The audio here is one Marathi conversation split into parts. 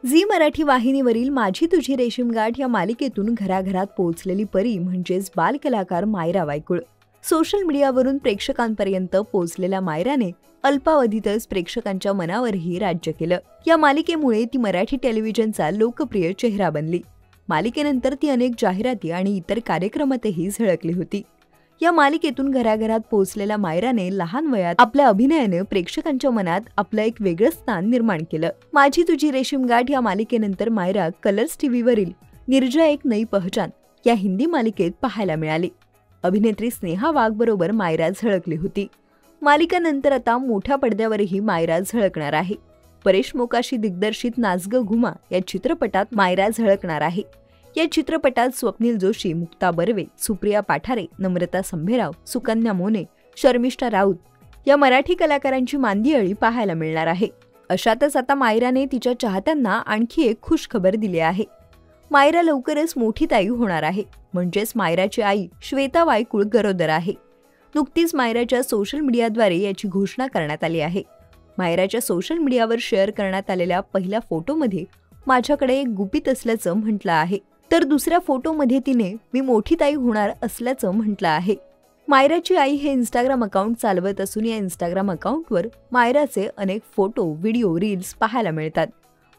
झी मराठी वाहिनीवरील माझी तुझी रेशीमगाठ या मालिकेतून घराघरात पोहोचलेली परी म्हणजेच बालकलाकार मायरा वायकुळ. सोशल मीडियावरून प्रेक्षकांपर्यंत पोहोचलेल्या मायराने अल्पावधीतच प्रेक्षकांच्या मनावरही राज्य केलं. या मालिकेमुळे ती मराठी टेलिव्हिजनचा लोकप्रिय चेहरा बनली. मालिकेनंतर ती अनेक जाहिराती आणि इतर कार्यक्रमातही झळकली होती. या मालिकेतून घराघरात पोहोचलेल्या मायराने लहान वयात आपल्या अभिनयाने प्रेक्षकांच्या मनात आपलं एक वेगळं स्थान निर्माण केलं. माझी तुझी रेशीमगाठ या मालिकेनंतर मायरा कलर्स टीव्हीवरील निर्जा एक नई पहचान या हिंदी मालिकेत पाहायला मिळाली. अभिनेत्री स्नेहा वाघ बरोबर मायरा झळकली होती. मालिकेनंतर आता मोठ्या पडद्यावरही मायरा झळकणार आहे. परेश मोकाशी दिग्दर्शित नाच ग घुमा या चित्रपटात मायरा झळकणार आहे. या चित्रपटात स्वप्नील जोशी, मुक्ता बर्वे, सुप्रिया पाठारे, नम्रता संभेराव, सुकन्या मोने, शर्मिष्ठा राऊत या मराठी कलाकारांची मांदियाळी पाहायला मिळणार आहे. अशातच आता मायराने तिच्या चाहत्यांना आणखी एक खुश खबर दिली आहे. मायरा लवकरच मोठी ताई होणार आहे. म्हणजेच मायराची आई श्वेता वायकुळ गरोदर आहे. नुकतीच मायराच्या सोशल मीडियाद्वारे याची घोषणा करण्यात आली आहे. मायराच्या सोशल मीडियावर शेअर करण्यात आलेल्या पहिल्या फोटोमध्ये माझ्याकडे एक गुपित असल्याचं म्हटलं आहे, तर दुसऱ्या फोटोमध्ये तिने मी मोठी ताई होणार असल्याचं म्हटलं आहे. मायराची आई हे इंस्टाग्राम अकाउंट चालवत असून या इंस्टाग्राम अकाउंटवर मायराचे अनेक फोटो, व्हिडिओ, रील्स पाहायला मिळतात.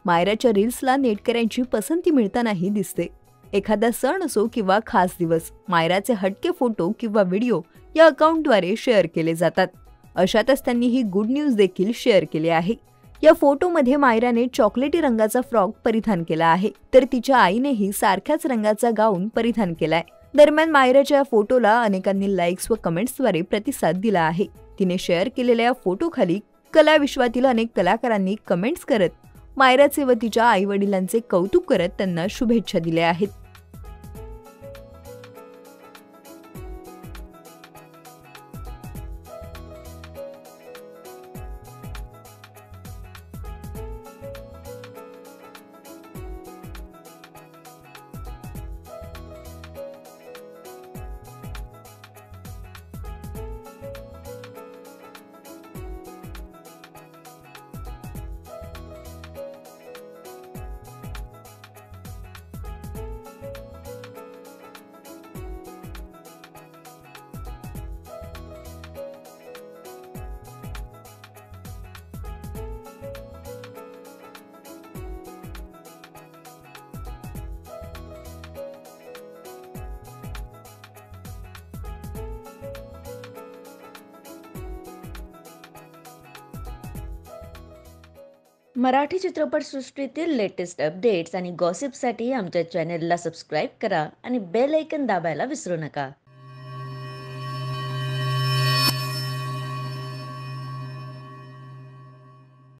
मायराच्या रील्सला नेटकऱ्यांची पसंती मिळतानाही दिसते. एखादा सण असो किंवा खास दिवस, मायराचे हटके फोटो किंवा व्हिडिओ या अकाउंटद्वारे शेअर केले जातात. अशातच त्यांनी ही गुड न्यूज देखील शेअर केली आहे. या फोटोमध्ये मायराने चॉकलेटी रंगाचा फ्रॉक परिधान केला आहे, तर तिच्या आईनेही सारख्याच रंगाचा गाऊन परिधान केलाय. दरम्यान मायराच्या या फोटोला अनेकांनी लाईक्स व कमेंट्सद्वारे प्रतिसाद दिला आहे. तिने शेअर केलेल्या या फोटोखाली कला विश्वातील अनेक कलाकारांनी कमेंट्स करत मायराचे व तिच्या आई वडिलांचे कौतुक करत त्यांना शुभेच्छा दिल्या आहेत. मराठी चित्रपटसृष्टीतील लेटेस्ट अपडेट्स आणि गॉसिपसाठी आमच्या चॅनेलला सबस्क्राईब करा आणि बेल आयकॉन दाबायला विसरू नका.